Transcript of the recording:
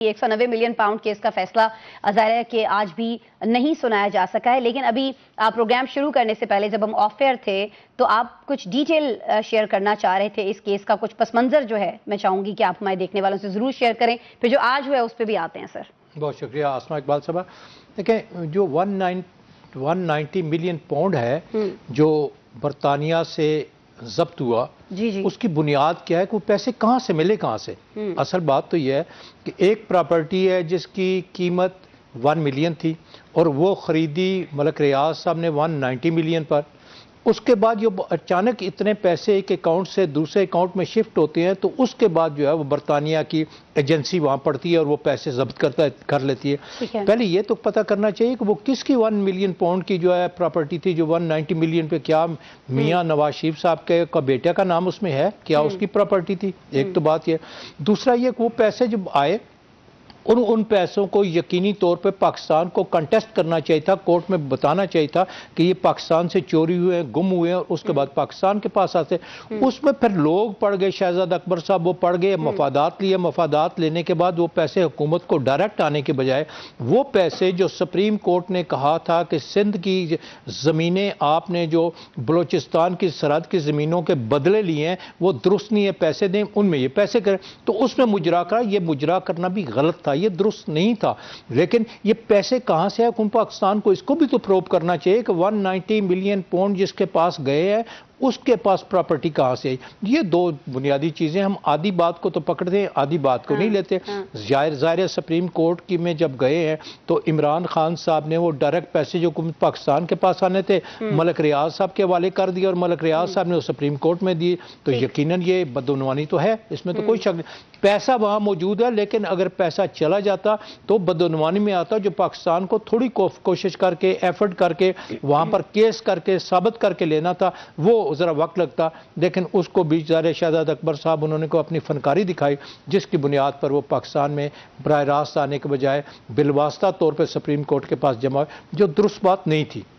190 million pound case کا فیصلہ ظاہر ہے کہ آج بھی نہیں سنایا جا سکا ہے، لیکن ابھی پروگرام شروع کرنے سے پہلے جب ہم آف ایئر تھے تو آپ کچھ ڈیٹیل شیئر کرنا چاہ رہے تھے اس کیس کا، کچھ پس منظر جو ہے میں چاہوں گی کہ آپ ہمارے دیکھنے والوں سے ضرور شیئر کریں، پھر جو آج ہوا ہے اس پہ بھی آتے ہیں سر۔ بہت شکریہ آسمہ اقبال صاحبہ۔ دیکھیں جو 190 ملین پاؤنڈ ہے جو برطانیہ سے ضبط ہوا، اس کی بنیاد کیا ہے کہ وہ پیسے کہاں سے ملے، کہاں سے؟ اصل بات تو یہ ہے کہ ایک پراپرٹی ہے جس کی قیمت 1 ملین تھی اور وہ خریدی ملک ریاض صاحب نے 190 ملین پر۔ اس کے بعد جو اچانک اتنے پیسے ایک اکاؤنٹ سے دوسرے اکاؤنٹ میں شفٹ ہوتے ہیں تو اس کے بعد جو ہے وہ برطانیہ کی ایجنسی وہاں پڑتی ہے اور وہ پیسے ضبط کر لیتی ہے۔ پہلے یہ تو پتہ کرنا چاہیے کہ وہ کس کی 1 ملین پاؤنڈ کی جو ہے پراپرٹی تھی جو 190 ملین پہ، کیا میاں نواز شریف صاحب کا بیٹے کا نام اس میں ہے، کیا اس کی پراپرٹی تھی؟ ایک تو بات یہ۔ دوسرا یہ کہ وہ پیسے جب آئے ان پیسوں کو یقینی طور پہ پاکستان کو کنٹیسٹ کرنا چاہیے تھا، کورٹ میں بتانا چاہیے تھا کہ یہ پاکستان سے چوری ہوئے ہیں، گم ہوئے ہیں، اور اس کے بعد پاکستان کے پاس آتے۔ اس میں پھر لوگ پڑ گئے، شہزاد اکبر صاحب وہ پڑ گئے، مفادات لیے، مفادات لینے کے بعد وہ پیسے حکومت کو ڈائریکٹ آنے کے بجائے وہ پیسے جو سپریم کورٹ نے کہا تھا کہ سندھ کی زمینیں آپ نے جو بلوچستان کی سرحد کی زمینوں کے بدلے لیے ہیں وہ درست نہیں ہے، پیسے دیں، ان میں یہ پیسے کریں، تو اس میں مجرا کرا۔ یہ مجرا کرنا بھی غلط تھا، یہ درست نہیں تھا، لیکن یہ پیسے کہاں سے ہے؟ پاکستان کو اس کو بھی تو پروب کرنا چاہیے کہ 190 ملین پاؤنڈ جس کے پاس گئے ہیں اس کے پاس پراپرٹی کہاں سے آئی۔ یہ دو بنیادی چیزیں، ہم آدھی بات کو تو پکڑتے ہیں، آدھی بات کو نہیں لیتے۔ ظاہر سپریم کورٹ کی میں جب گئے ہیں تو عمران خان صاحب نے وہ ڈائریکٹ پیسے جو پاکستان کے پاس آنے تھے ملک ریاض صاحب کے حوالے کر دیے اور ملک ریاض صاحب نے وہ سپریم کورٹ میں دیے، تو یقیناً یہ بدعنوانی تو ہے، اس میں تو کوئی شک نہیں۔ پیسہ وہاں موجود ہے، لیکن اگر پیسہ چلا جاتا تو بدعنوانی میں آتا، جو پاکستان کو تھوڑی کوشش کر کے ایفرٹ کر کے وہاں پر کیس کر کے ثابت کر کے لینا تھا، وہ ذرا وقت لگتا، لیکن اس کو بھی ظاہر شہزاد اکبر صاحب انہوں نے کو اپنی فنکاری دکھائی جس کی بنیاد پر وہ پاکستان میں براہ راست آنے کے بجائے بالواسطہ طور پہ سپریم کورٹ کے پاس جمع ہوئے، جو درست بات نہیں تھی۔